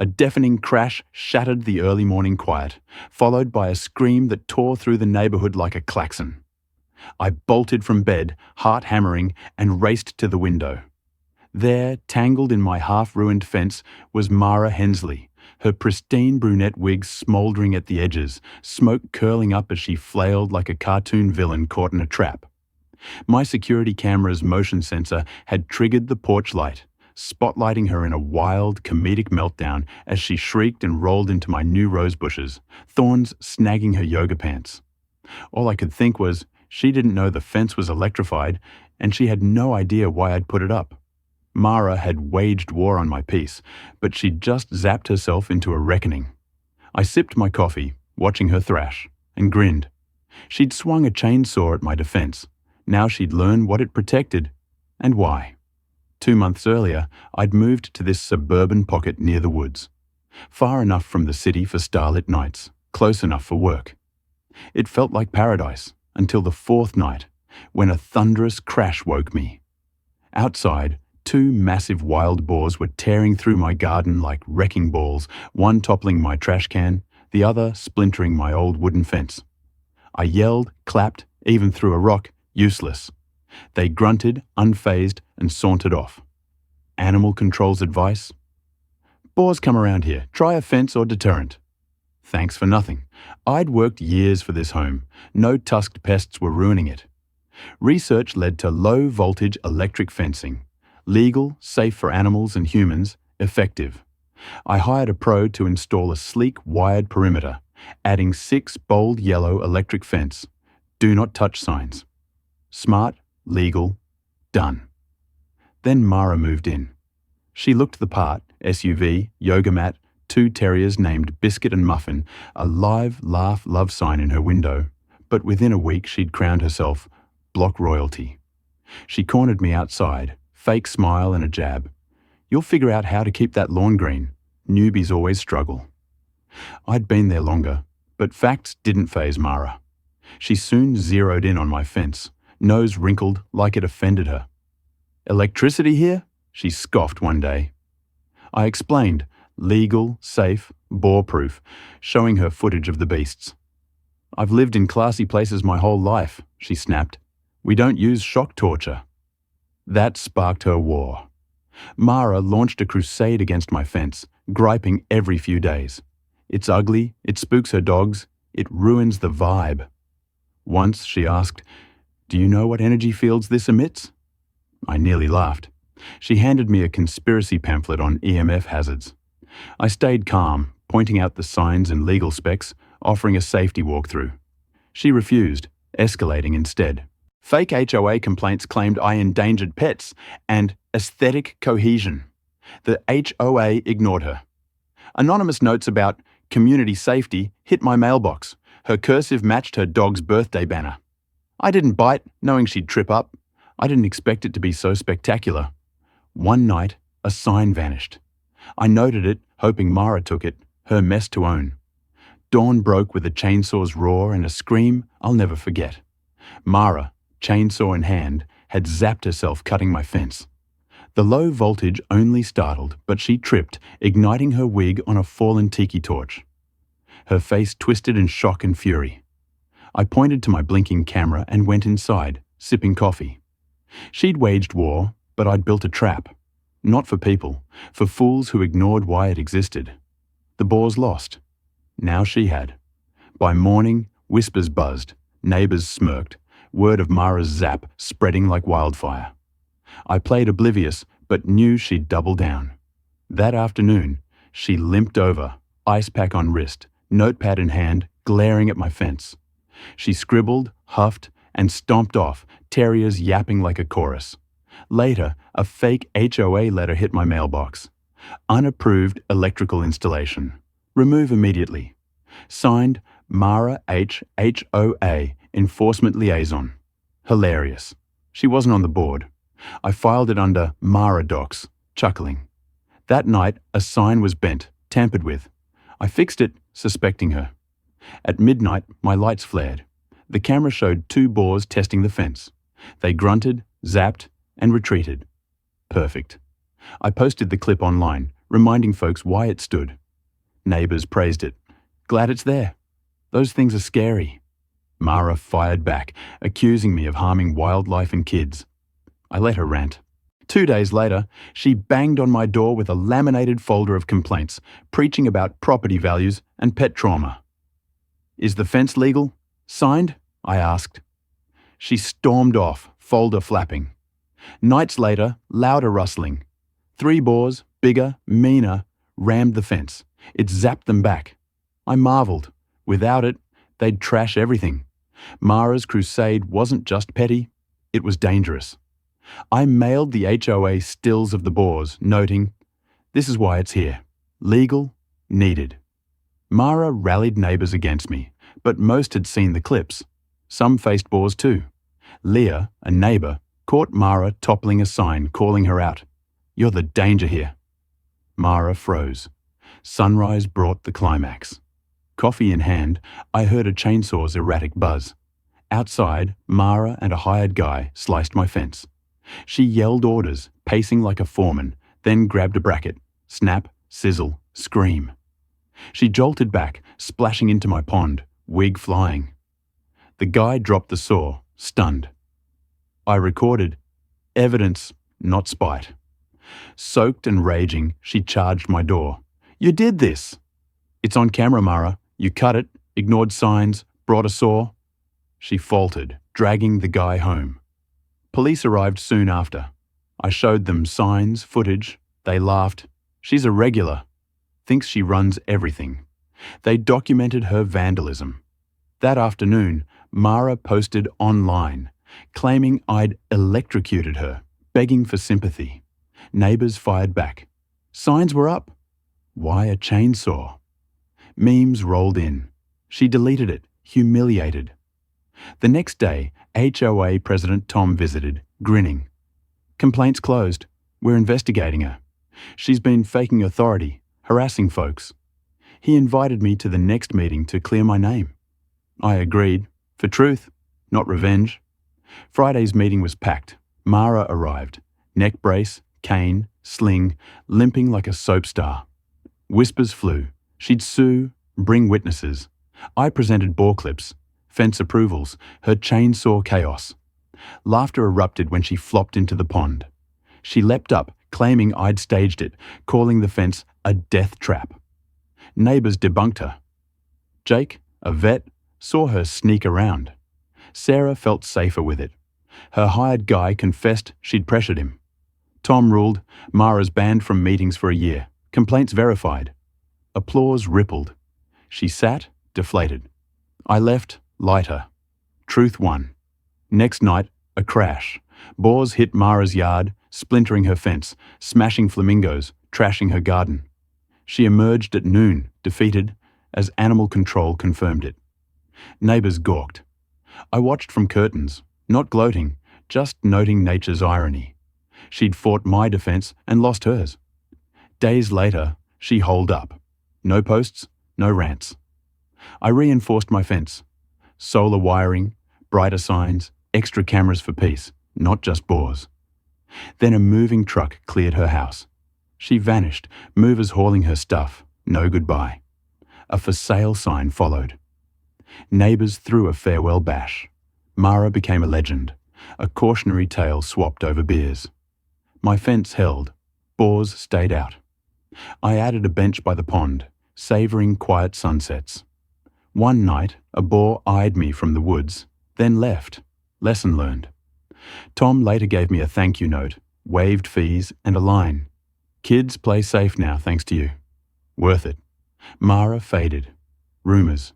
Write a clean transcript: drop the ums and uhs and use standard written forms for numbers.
A deafening crash shattered the early morning quiet, followed by a scream that tore through the neighborhood like a klaxon. I bolted from bed, heart hammering, and raced to the window. There, tangled in my half-ruined fence, was Mara Hensley, her pristine brunette wig smouldering at the edges, smoke curling up as she flailed like a cartoon villain caught in a trap. My security camera's motion sensor had triggered the porch light, spotlighting her in a wild, comedic meltdown as she shrieked and rolled into my new rose bushes, thorns snagging her yoga pants. All I could think was, she didn't know the fence was electrified, and she had no idea why I'd put it up. Mara had waged war on my peace, but she'd just zapped herself into a reckoning. I sipped my coffee, watching her thrash, and grinned. She'd swung a chainsaw at my defense. Now she'd learn what it protected, and why. 2 months earlier, I'd moved to this suburban pocket near the woods. Far enough from the city for starlit nights, close enough for work. It felt like paradise, until the 4th night, when a thunderous crash woke me. Outside, 2 massive wild boars were tearing through my garden like wrecking balls, one toppling my trash can, the other splintering my old wooden fence. I yelled, clapped, even threw a rock, useless. They grunted, unfazed, and sauntered off. Animal control's advice? Boars come around here, try a fence or deterrent. Thanks for nothing. I'd worked years for this home. No tusked pests were ruining it. Research led to low-voltage electric fencing. Legal, safe for animals and humans, effective. I hired a pro to install a sleek wired perimeter, adding 6 bold yellow electric fence, do not touch signs. Smart, legal, done. Then Mara moved in. She looked the part, SUV, yoga mat, 2 terriers named Biscuit and Muffin, a live, laugh, love sign in her window, but within a week she'd crowned herself block royalty. She cornered me outside, fake smile and a jab. You'll figure out how to keep that lawn green. Newbies always struggle. I'd been there longer, but facts didn't faze Mara. She soon zeroed in on my fence, nose wrinkled like it offended her. Electricity here? She scoffed one day. I explained, legal, safe, boar-proof, showing her footage of the beasts. I've lived in classy places my whole life, she snapped. We don't use shock torture. That sparked her war. Mara launched a crusade against my fence, griping every few days. It's ugly, it spooks her dogs, it ruins the vibe. Once she asked, "Do you know what energy fields this emits?" I nearly laughed. She handed me a conspiracy pamphlet on EMF hazards. I stayed calm, pointing out the signs and legal specs, offering a safety walkthrough. She refused, escalating instead. Fake HOA complaints claimed I endangered pets and aesthetic cohesion. The HOA ignored her. Anonymous notes about community safety hit my mailbox. Her cursive matched her dog's birthday banner. I didn't bite, knowing she'd trip up. I didn't expect it to be so spectacular. One night, a sign vanished. I noted it, hoping Mara took it, her mess to own. Dawn broke with a chainsaw's roar and a scream I'll never forget. Mara, chainsaw in hand, had zapped herself cutting my fence. The low voltage only startled, but she tripped, igniting her wig on a fallen tiki torch. Her face twisted in shock and fury. I pointed to my blinking camera and went inside, sipping coffee. She'd waged war, but I'd built a trap. Not for people, for fools who ignored why it existed. The Boars lost. Now she had. By morning, whispers buzzed, neighbors smirked, word of Mara's zap spreading like wildfire. I played oblivious, but knew she'd double down. That afternoon, she limped over, ice pack on wrist, notepad in hand, glaring at my fence. She scribbled, huffed, and stomped off, terriers yapping like a chorus. Later, a fake HOA letter hit my mailbox. Unapproved electrical installation. Remove immediately. Signed, Mara H. HOA, Enforcement Liaison. Hilarious. She wasn't on the board. I filed it under Mara Docs, chuckling. That night, a sign was bent, tampered with. I fixed it, suspecting her. At midnight, my lights flared. The camera showed 2 boars testing the fence. They grunted, zapped, and retreated. Perfect. I posted the clip online, reminding folks why it stood. Neighbours praised it. Glad it's there. Those things are scary. Mara fired back, accusing me of harming wildlife and kids. I let her rant. 2 days later, she banged on my door with a laminated folder of complaints, preaching about property values and pet trauma. Is the fence legal? Signed? I asked. She stormed off, folder flapping. Nights later, louder rustling. 3 boars, bigger, meaner, rammed the fence. It zapped them back. I marvelled. Without it, they'd trash everything. Mara's crusade wasn't just petty, it was dangerous. I mailed the HOA stills of the Boars, noting, "This is why it's here. Legal, needed." Mara rallied neighbours against me, but most had seen the clips. Some faced Boars too. Leah, a neighbour, caught Mara toppling a sign calling her out. "You're the danger here." Mara froze. Sunrise brought the climax. Coffee in hand, I heard a chainsaw's erratic buzz. Outside, Mara and a hired guy sliced my fence. She yelled orders, pacing like a foreman, then grabbed a bracket. Snap, sizzle, scream. She jolted back, splashing into my pond, wig flying. The guy dropped the saw, stunned. I recorded. Evidence, not spite. Soaked and raging, she charged my door. "You did this!" "It's on camera, Mara. You cut it, ignored signs, brought a saw." She faltered, dragging the guy home. Police arrived soon after. I showed them signs, footage. They laughed. "She's a regular. Thinks she runs everything." They documented her vandalism. That afternoon, Mara posted online, claiming I'd electrocuted her, begging for sympathy. Neighbours fired back. Signs were up. Why a chainsaw? Memes rolled in. She deleted it, humiliated. The next day, HOA President Tom visited, grinning. "Complaints closed. We're investigating her. She's been faking authority, harassing folks." He invited me to the next meeting to clear my name. I agreed, for truth, not revenge. Friday's meeting was packed. Mara arrived, neck brace, cane, sling, limping like a soap star. Whispers flew. She'd sue, bring witnesses. I presented bore clips, fence approvals, her chainsaw chaos. Laughter erupted when she flopped into the pond. She leapt up, claiming I'd staged it, calling the fence a death trap. Neighbours debunked her. Jake, a vet, saw her sneak around. Sarah felt safer with it. Her hired guy confessed she'd pressured him. Tom ruled Mara's banned from meetings for a year. Complaints verified. Applause rippled. She sat, deflated. I left, lighter. Truth won. Next night, a crash. Boars hit Mara's yard, splintering her fence, smashing flamingos, trashing her garden. She emerged at noon, defeated, as animal control confirmed it. Neighbours gawked. I watched from curtains, not gloating, just noting nature's irony. She'd fought my defence and lost hers. Days later, she holed up. No posts, no rants. I reinforced my fence. Solar wiring, brighter signs, extra cameras for peace, not just Boars. Then a moving truck cleared her house. She vanished, movers hauling her stuff, no goodbye. A for sale sign followed. Neighbours threw a farewell bash. Mara became a legend, a cautionary tale swapped over beers. My fence held. Boars stayed out. I added a bench by the pond, savouring quiet sunsets. One night, a boar eyed me from the woods, then left. Lesson learned. Tom later gave me a thank you note, waived fees, and a line. "Kids play safe now, thanks to you." Worth it. Mara faded. Rumours.